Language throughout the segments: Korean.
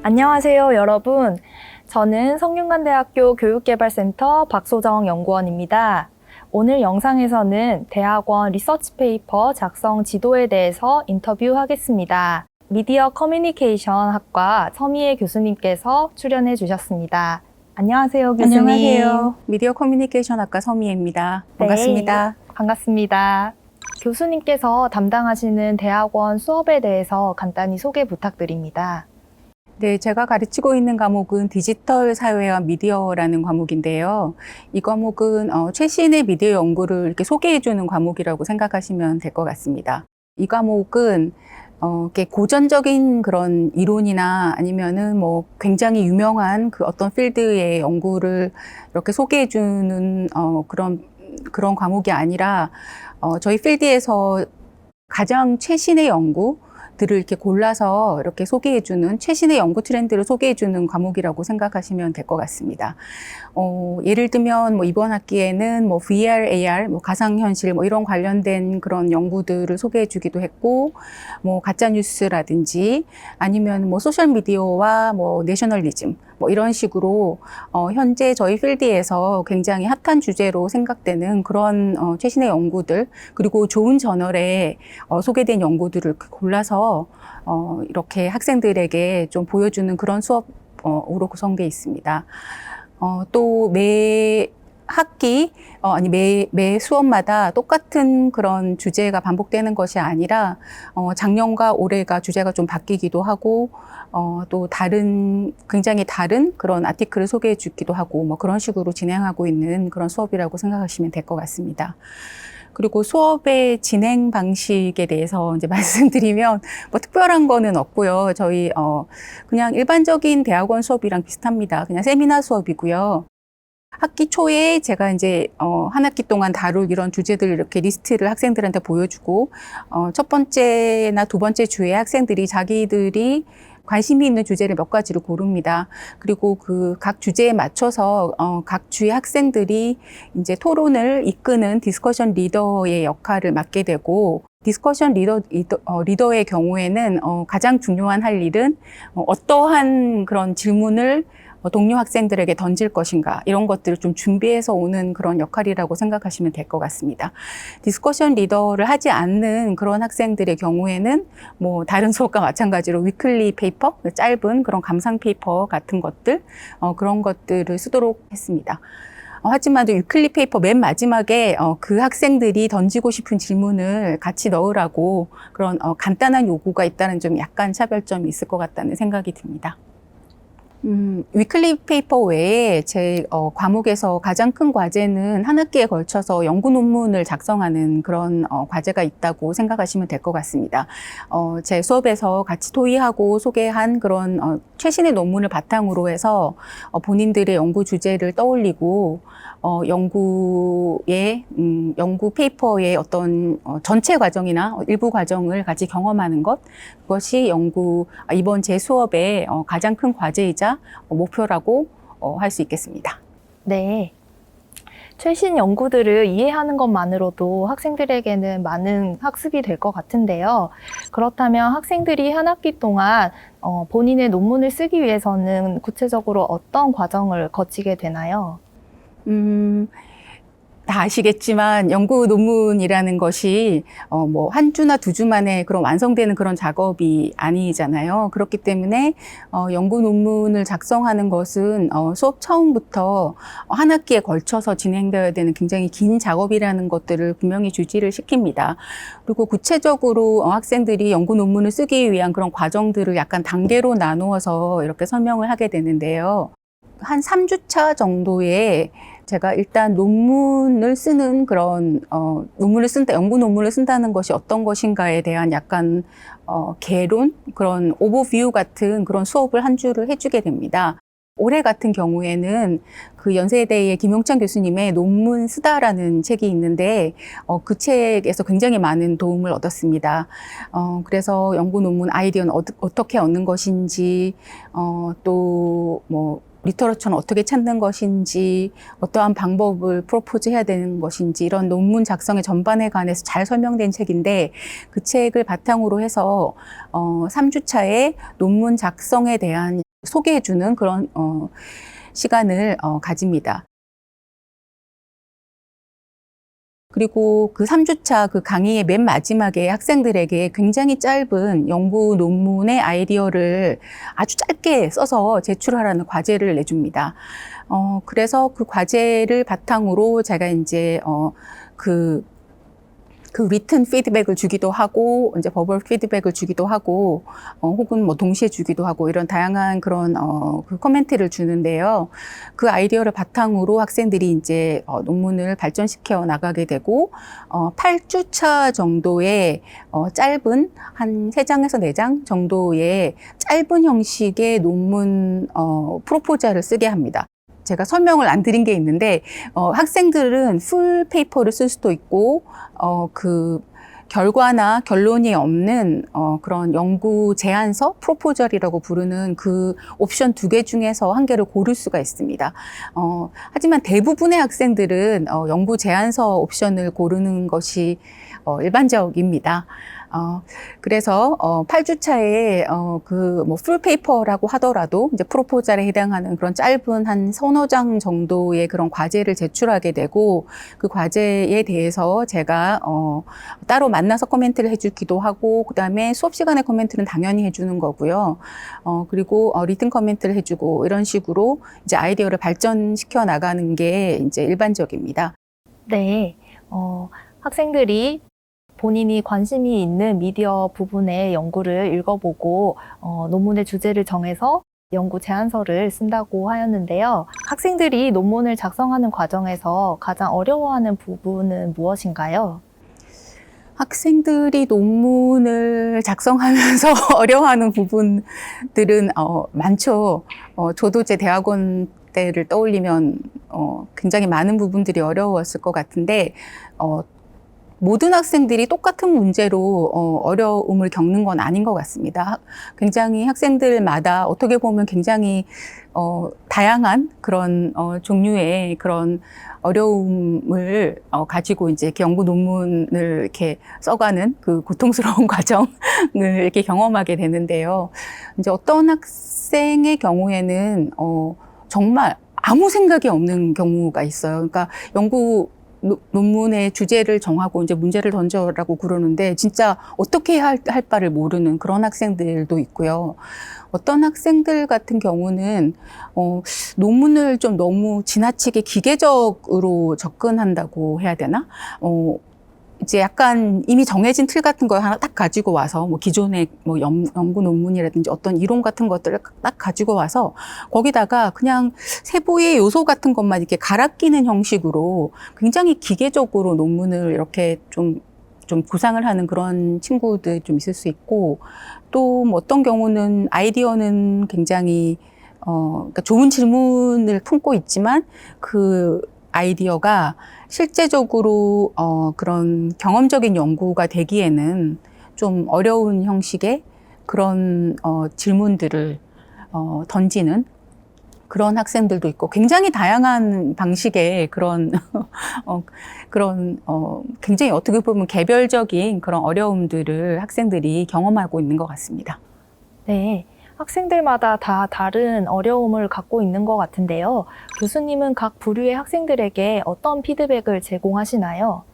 안녕하세요, 여러분. 저는 성균관대학교 교육개발센터 박소정 연구원입니다. 오늘 영상에서는 대학원 리서치 페이퍼 작성 지도에 대해서 인터뷰하겠습니다. 미디어 커뮤니케이션 학과 서미애 교수님께서 출연해 주셨습니다. 안녕하세요, 교수님. 안녕하세요. 미디어 커뮤니케이션 학과 서미애입니다. 반갑습니다. 네, 반갑습니다. 교수님께서 담당하시는 대학원 수업에 대해서 간단히 소개 부탁드립니다. 네, 제가 가르치고 있는 과목은 디지털 사회와 미디어라는 과목인데요. 이 과목은 최신의 미디어 연구를 이렇게 소개해주는 과목이라고 생각하시면 될 것 같습니다. 이 과목은 이렇게 고전적인 그런 이론이나 아니면은 뭐 굉장히 유명한 그 어떤 필드의 연구를 이렇게 소개해주는 그런 과목이 아니라 저희 필드에서 가장 최신의 연구들을 이렇게 골라서 이렇게 소개해주는 최신의 연구 트렌드를 소개해주는 과목이라고 생각하시면 될 것 같습니다. 예를 들면 뭐 이번 학기에는 뭐 VR, AR, 뭐 가상현실 뭐 이런 관련된 그런 연구들을 소개해주기도 했고, 뭐 가짜뉴스라든지 아니면 뭐 소셜미디어와 뭐 내셔널리즘 뭐 이런 식으로 현재 저희 필드에서 굉장히 핫한 주제로 생각되는 그런 최신의 연구들, 그리고 좋은 저널에 소개된 연구들을 골라서 이렇게 학생들에게 좀 보여주는 그런 수업으로 구성되어 있습니다. 또 매 학기, 매 수업마다 똑같은 그런 주제가 반복되는 것이 아니라, 작년과 올해가 주제가 좀 바뀌기도 하고, 또 굉장히 다른 그런 아티클을 소개해 주기도 하고, 뭐 그런 식으로 진행하고 있는 그런 수업이라고 생각하시면 될 것 같습니다. 그리고 수업의 진행 방식에 대해서 이제 말씀드리면 뭐 특별한 거는 없고요. 저희 그냥 일반적인 대학원 수업이랑 비슷합니다. 그냥 세미나 수업이고요. 학기 초에 제가 이제 한 학기 동안 다룰 이런 주제들 이렇게 리스트를 학생들한테 보여주고, 첫 번째나 두 번째 주에 학생들이 자기들이 관심이 있는 주제를 몇 가지를 고릅니다. 그리고 그 각 주제에 맞춰서 각 주의 학생들이 이제 토론을 이끄는 디스커션 리더의 역할을 맡게 되고, 디스커션 리더의 경우에는 가장 중요한 할 일은 어떠한 그런 질문을 동료 학생들에게 던질 것인가, 이런 것들을 좀 준비해서 오는 그런 역할이라고 생각하시면 될 것 같습니다. 디스커션 리더를 하지 않는 그런 학생들의 경우에는 뭐 다른 수업과 마찬가지로 위클리 페이퍼, 짧은 그런 감상 페이퍼 같은 것들, 그런 것들을 쓰도록 했습니다. 하지만 위클리 페이퍼 맨 마지막에 그 학생들이 던지고 싶은 질문을 같이 넣으라고 그런 간단한 요구가 있다는 좀 약간 차별점이 있을 것 같다는 생각이 듭니다. 위클리 페이퍼 외에 제 과목에서 가장 큰 과제는 한 학기에 걸쳐서 연구 논문을 작성하는 그런 과제가 있다고 생각하시면 될 것 같습니다. 제 수업에서 같이 토의하고 소개한 그런 최신의 논문을 바탕으로 해서 본인들의 연구 주제를 떠올리고 연구 페이퍼의 어떤 전체 과정이나 일부 과정을 같이 경험하는 것, 그것이 이번 제 수업의 가장 큰 과제이자 목표라고 할 수 있겠습니다. 네. 최신 연구들을 이해하는 것만으로도 학생들에게는 많은 학습이 될 것 같은데요. 그렇다면 학생들이 한 학기 동안 본인의 논문을 쓰기 위해서는 구체적으로 어떤 과정을 거치게 되나요? 다 아시겠지만 연구 논문이라는 것이 뭐 한 주나 두 주 만에 그런 완성되는 그런 작업이 아니잖아요. 그렇기 때문에 연구 논문을 작성하는 것은 수업 처음부터 한 학기에 걸쳐서 진행되어야 되는 굉장히 긴 작업이라는 것들을 분명히 주지를 시킵니다. 그리고 구체적으로 학생들이 연구 논문을 쓰기 위한 그런 과정들을 약간 단계로 나누어서 이렇게 설명을 하게 되는데요. 한 3주차 정도에 제가 일단 논문을 쓰는 그런, 연구 논문을 쓴다는 것이 어떤 것인가에 대한 약간, 개론? 그런 오버뷰 같은 그런 수업을 한 주를 해주게 됩니다. 올해 같은 경우에는 그 연세대의 김용찬 교수님의 논문 쓰다라는 책이 있는데, 그 책에서 굉장히 많은 도움을 얻었습니다. 그래서 연구 논문 아이디어는 어떻게 얻는 것인지, 또 리터러처는 어떻게 찾는 것인지, 어떠한 방법을 프로포즈 해야 되는 것인지, 이런 논문 작성의 전반에 관해서 잘 설명된 책인데, 그 책을 바탕으로 해서 3주차에 논문 작성에 대한 소개해주는 그런 시간을 가집니다. 그리고 그 3주차 그 강의의 맨 마지막에 학생들에게 굉장히 짧은 연구 논문의 아이디어를 아주 짧게 써서 제출하라는 과제를 내줍니다. 그래서 그 과제를 바탕으로 제가 이제 그 리튼 피드백을 주기도 하고, 이제 버벌 피드백을 주기도 하고, 혹은 뭐 동시에 주기도 하고, 이런 다양한 그런, 그 코멘트를 주는데요. 그 아이디어를 바탕으로 학생들이 이제, 논문을 발전시켜 나가게 되고, 8주차 정도의, 짧은, 한 3장에서 4장 정도의 짧은 형식의 논문, 프로포저를 쓰게 합니다. 제가 설명을 안 드린 게 있는데, 학생들은 풀 페이퍼를 쓸 수도 있고, 그 결과나 결론이 없는 그런 연구 제안서, 프로포절이라고 부르는 그 옵션 2개 중에서 한 개를 고를 수가 있습니다. 하지만 대부분의 학생들은 연구 제안서 옵션을 고르는 것이 일반적입니다. 그래서 8주차에 그 뭐 풀페이퍼라고 하더라도 이제 프로포절에 해당하는 그런 짧은 한 서너 장 정도의 그런 과제를 제출하게 되고, 그 과제에 대해서 제가 따로 만나서 코멘트를 해주기도 하고, 그다음에 수업 시간에 코멘트는 당연히 해주는 거고요. 그리고 리튼 코멘트를 해주고, 이런 식으로 이제 아이디어를 발전시켜 나가는 게 이제 일반적입니다. 네, 학생들이 본인이 관심이 있는 미디어 부분의 연구를 읽어보고 논문의 주제를 정해서 연구 제안서를 쓴다고 하였는데요. 학생들이 논문을 작성하는 과정에서 가장 어려워하는 부분은 무엇인가요? 학생들이 논문을 작성하면서 어려워하는 부분들은 많죠. 저도 제 대학원 때를 떠올리면 굉장히 많은 부분들이 어려웠을 것 같은데, 모든 학생들이 똑같은 문제로 어려움을 겪는 건 아닌 것 같습니다. 굉장히 학생들마다 어떻게 보면 굉장히 다양한 그런 종류의 그런 어려움을 가지고 이제 이렇게 연구 논문을 이렇게 써가는 그 고통스러운 과정을 이렇게 경험하게 되는데요. 이제 어떤 학생의 경우에는 정말 아무 생각이 없는 경우가 있어요. 그러니까 연구 논문의 주제를 정하고 이제 문제를 던져라고 그러는데 진짜 어떻게 해야 할 바를 모르는 그런 학생들도 있고요. 어떤 학생들 같은 경우는 논문을 좀 너무 지나치게 기계적으로 접근한다고 해야 되나? 이제 약간 이미 정해진 틀 같은 걸 하나 딱 가지고 와서 뭐 기존의 뭐 연구 논문이라든지 어떤 이론 같은 것들을 딱 가지고 와서 거기다가 그냥 세부의 요소 같은 것만 이렇게 갈아 끼는 형식으로 굉장히 기계적으로 논문을 이렇게 좀 구상을 하는 그런 친구들 좀 있을 수 있고, 또 뭐 어떤 경우는 아이디어는 굉장히 그러니까 좋은 질문을 품고 있지만 그 아이디어가 실제적으로 그런 경험적인 연구가 되기에는 좀 어려운 형식의 그런 질문들을 던지는 그런 학생들도 있고, 굉장히 다양한 방식의 그런 굉장히 어떻게 보면 개별적인 그런 어려움들을 학생들이 경험하고 있는 것 같습니다. 네, 학생들마다 다 다른 어려움을 갖고 있는 것 같은데요. 교수님은 각 부류의 학생들에게 어떤 피드백을 제공하시나요?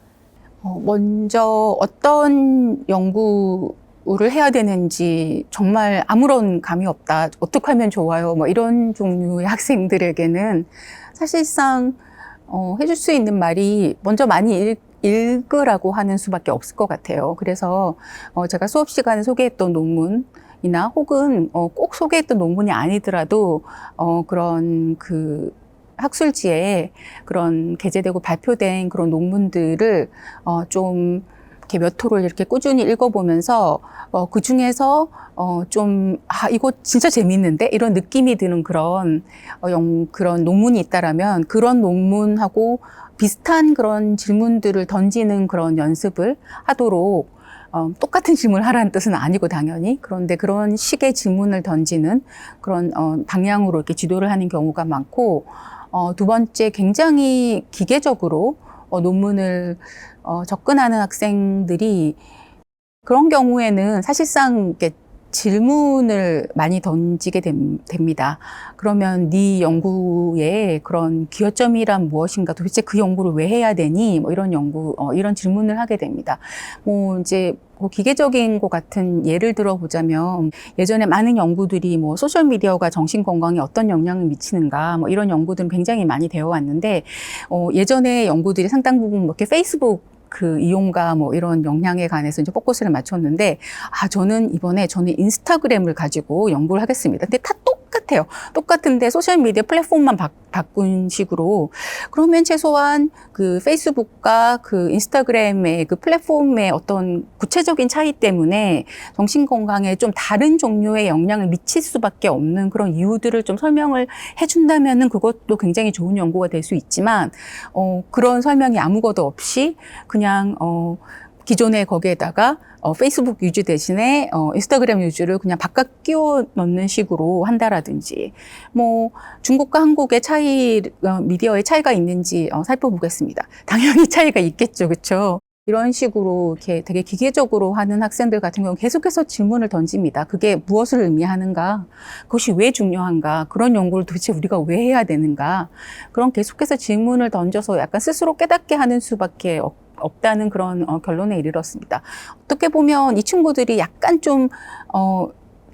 먼저 어떤 연구를 해야 되는지 정말 아무런 감이 없다. 어떻게 하면 좋아요? 뭐 이런 종류의 학생들에게는 사실상 해줄 수 있는 말이 먼저 많이 읽으라고 하는 수밖에 없을 것 같아요. 그래서 제가 수업 시간에 소개했던 논문이나 혹은 꼭 소개했던 논문이 아니더라도 그런 그 학술지에 그런 게재되고 발표된 그런 논문들을 좀 이렇게 몇 호를 이렇게 꾸준히 읽어보면서 그 중에서 이거 진짜 재밌는데 이런 느낌이 드는 그런 그런 논문이 있다라면 그런 논문하고 비슷한 그런 질문들을 던지는 그런 연습을 하도록, 똑같은 질문을 하라는 뜻은 아니고 당연히, 그런데 그런 식의 질문을 던지는 그런 방향으로 이렇게 지도를 하는 경우가 많고, 두 번째, 굉장히 기계적으로 논문을 접근하는 학생들이, 그런 경우에는 사실상 이렇게 질문을 많이 던지게 됩니다. 그러면 네 연구의 그런 기여점이란 무엇인가? 도대체 그 연구를 왜 해야 되니? 뭐 이런 이런 질문을 하게 됩니다. 뭐 이제 기계적인 것 같은 예를 들어보자면 예전에 많은 연구들이 뭐 소셜미디어가 정신건강에 어떤 영향을 미치는가 뭐 이런 연구들은 굉장히 많이 되어 왔는데 예전에 연구들이 상당 부분 뭐 이렇게 페이스북 이용과 뭐 이런 영향에 관해서 이제 포커스를 맞췄는데, 저는 이번에 인스타그램을 가지고 연구를 하겠습니다. 근데 다 똑같아요. 똑같은데 소셜미디어 플랫폼만 바꾼 식으로. 그러면 최소한 그 페이스북과 그 인스타그램의 그 플랫폼의 어떤 구체적인 차이 때문에 정신건강에 좀 다른 종류의 영향을 미칠 수밖에 없는 그런 이유들을 좀 설명을 해준다면은 그것도 굉장히 좋은 연구가 될 수 있지만, 그런 설명이 아무것도 없이 그냥 기존에 거기에다가 페이스북 유저 대신에 인스타그램 유저를 그냥 바깥 끼워 넣는 식으로 한다라든지, 뭐 중국과 한국의 미디어의 차이가 있는지 살펴보겠습니다. 당연히 차이가 있겠죠, 그렇죠? 이런 식으로 이렇게 되게 기계적으로 하는 학생들 같은 경우는 계속해서 질문을 던집니다. 그게 무엇을 의미하는가? 그것이 왜 중요한가? 그런 연구를 도대체 우리가 왜 해야 되는가? 그런 계속해서 질문을 던져서 약간 스스로 깨닫게 하는 수밖에 없다는 그런 결론에 이르렀습니다. 어떻게 보면 이 친구들이 약간 좀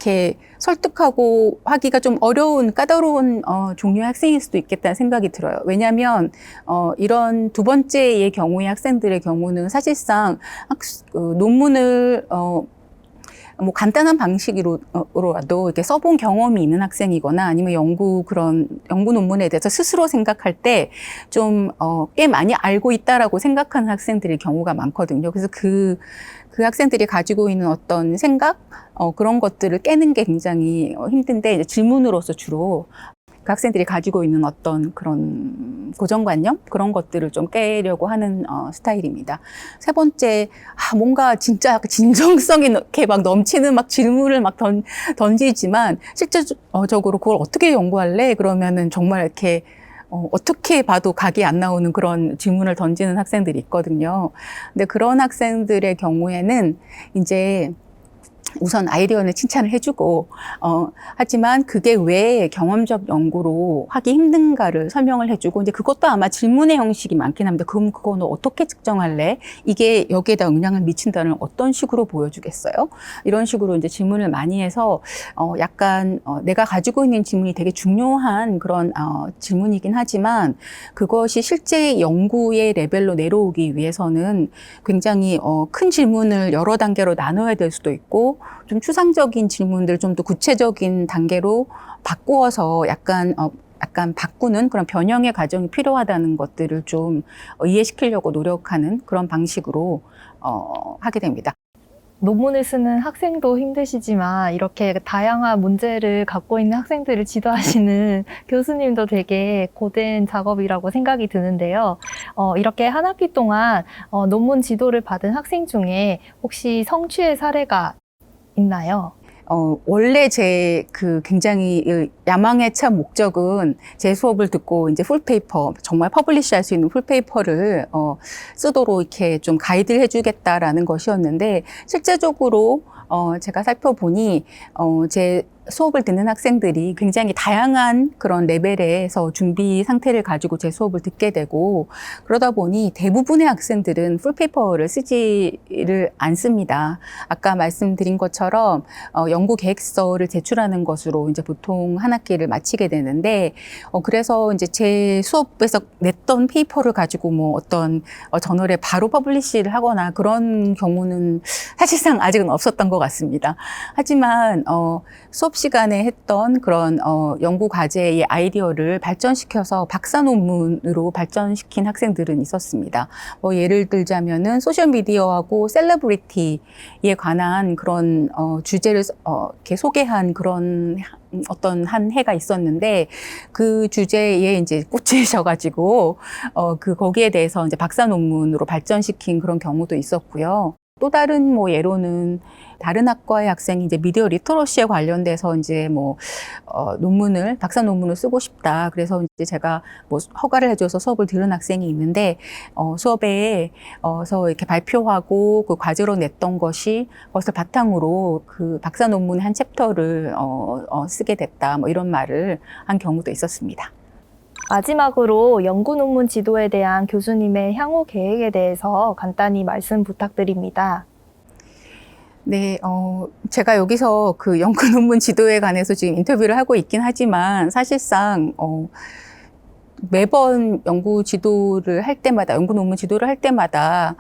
이렇게 설득하고 하기가 좀 어려운 까다로운 종류의 학생일 수도 있겠다는 생각이 들어요. 왜냐하면 이런 두 번째의 경우의 학생들의 경우는 사실상 논문을 뭐 간단한 방식으로라도 이렇게 써본 경험이 있는 학생이거나 아니면 연구 논문에 대해서 스스로 생각할 때 좀 꽤 많이 알고 있다라고 생각하는 학생들의 경우가 많거든요. 그래서 그 학생들이 가지고 있는 어떤 생각, 그런 것들을 깨는 게 굉장히 힘든데, 이제 질문으로서 주로 그 학생들이 가지고 있는 어떤 그런 고정관념? 그런 것들을 좀 깨려고 하는 스타일입니다. 세 번째, 뭔가 진짜 진정성이 이렇게 막 넘치는 막 질문을 막 던지지만, 실제적으로 그걸 어떻게 연구할래? 그러면은 정말 이렇게 어떻게 봐도 각이 안 나오는 그런 질문을 던지는 학생들이 있거든요. 근데 그런 학생들의 경우에는 이제 우선 아이디어는 칭찬을 해주고, 하지만 그게 왜 경험적 연구로 하기 힘든가를 설명을 해주고, 이제 그것도 아마 질문의 형식이 많긴 합니다. 그럼 그거는 어떻게 측정할래? 이게 여기에다 영향을 미친다는 어떤 식으로 보여주겠어요? 이런 식으로 이제 질문을 많이 해서, 약간, 내가 가지고 있는 질문이 되게 중요한 그런, 질문이긴 하지만, 그것이 실제 연구의 레벨로 내려오기 위해서는 굉장히, 큰 질문을 여러 단계로 나눠야 될 수도 있고, 좀 추상적인 질문들 좀 더 구체적인 단계로 바꾸어서 약간 바꾸는 그런 변형의 과정이 필요하다는 것들을 좀 이해시키려고 노력하는 그런 방식으로 하게 됩니다. 논문을 쓰는 학생도 힘드시지만 이렇게 다양한 문제를 갖고 있는 학생들을 지도하시는 교수님도 되게 고된 작업이라고 생각이 드는데요. 이렇게 한 학기 동안 논문 지도를 받은 학생 중에 혹시 성취의 사례가 있나요? 원래 굉장히 야망에 찬 목적은 제 수업을 듣고 이제 풀페이퍼, 정말 퍼블리시 할 수 있는 풀페이퍼를 쓰도록 이렇게 좀 가이드를 해주겠다라는 것이었는데, 실제적으로 제가 살펴보니 제 수업을 듣는 학생들이 굉장히 다양한 그런 레벨에서 준비 상태를 가지고 제 수업을 듣게 되고, 그러다 보니 대부분의 학생들은 풀페이퍼를 쓰지를 않습니다. 아까 말씀드린 것처럼 연구 계획서를 제출하는 것으로 이제 보통 한 학기를 마치게 되는데, 그래서 이제 제 수업에서 냈던 페이퍼를 가지고 뭐 어떤 저널에 바로 퍼블리시를 하거나 그런 경우는 사실상 아직은 없었던 것 같습니다. 하지만 수업 시간에 했던 그런 연구 과제의 아이디어를 발전시켜서 박사 논문으로 발전시킨 학생들은 있었습니다. 뭐 예를 들자면은 소셜 미디어하고 셀러브리티에 관한 그런 주제를 이렇게 소개한 그런 어떤 한 해가 있었는데, 그 주제에 이제 꽂히셔가지고 거기에 대해서 이제 박사 논문으로 발전시킨 그런 경우도 있었고요. 또 다른 뭐 예로는 다른 학과의 학생이 이제 미디어 리터러시에 관련돼서 이제 논문을, 박사 논문을 쓰고 싶다. 그래서 이제 제가 뭐 허가를 해줘서 수업을 들은 학생이 있는데, 수업에서 이렇게 발표하고 그 과제로 냈던 것이 그것을 바탕으로 그 박사 논문의 한 챕터를 쓰게 됐다. 뭐 이런 말을 한 경우도 있었습니다. 마지막으로 연구 논문 지도에 대한 교수님의 향후 계획에 대해서 간단히 말씀 부탁드립니다. 네, 제가 여기서 그 연구 논문 지도에 관해서 지금 인터뷰를 하고 있긴 하지만 사실상, 매번 연구 논문 지도를 할 때마다,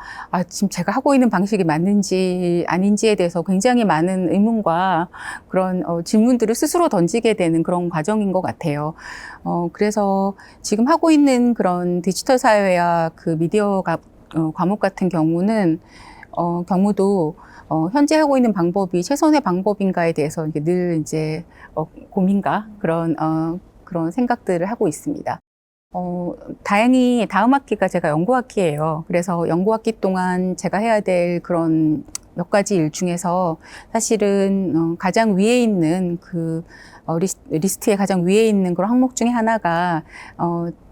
지금 제가 하고 있는 방식이 맞는지 아닌지에 대해서 굉장히 많은 의문과 그런 질문들을 스스로 던지게 되는 그런 과정인 것 같아요. 그래서 지금 하고 있는 그런 디지털 사회와 그 미디어 과목 같은 경우도 현재 하고 있는 방법이 최선의 방법인가에 대해서 늘 이제 고민과 그런 생각들을 하고 있습니다. 다행히 다음 학기가 제가 연구학기예요. 그래서 연구학기 동안 제가 해야 될 그런 몇 가지 일 중에서 사실은 가장 위에 있는 리스트의 가장 위에 있는 그런 항목 중에 하나가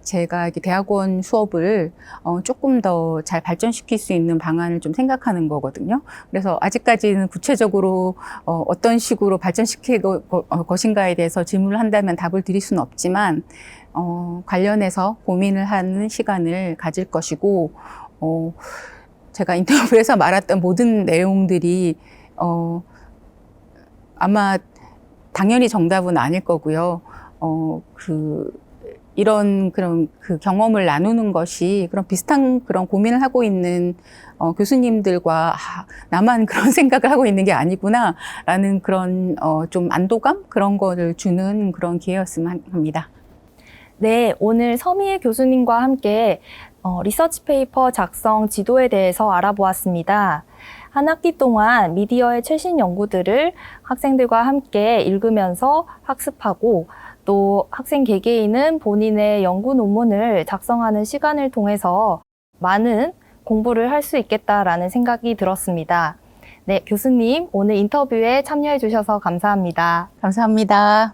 제가 이렇게 대학원 수업을 조금 더 잘 발전시킬 수 있는 방안을 좀 생각하는 거거든요. 그래서 아직까지는 구체적으로 어떤 식으로 발전시킬 것인가에 대해서 질문을 한다면 답을 드릴 수는 없지만 관련해서 고민을 하는 시간을 가질 것이고, 제가 인터뷰에서 말했던 모든 내용들이 아마 당연히 정답은 아닐 거고요. 이런 그런 그 경험을 나누는 것이 그런 비슷한 그런 고민을 하고 있는 교수님들과 나만 그런 생각을 하고 있는 게 아니구나라는 그런 좀 안도감 그런 거를 주는 그런 기회였으면 합니다. 네, 오늘 서미애 교수님과 함께 리서치 페이퍼 작성 지도에 대해서 알아보았습니다. 한 학기 동안 미디어의 최신 연구들을 학생들과 함께 읽으면서 학습하고 또 학생 개개인은 본인의 연구 논문을 작성하는 시간을 통해서 많은 공부를 할 수 있겠다라는 생각이 들었습니다. 네, 교수님 오늘 인터뷰에 참여해 주셔서 감사합니다. 감사합니다.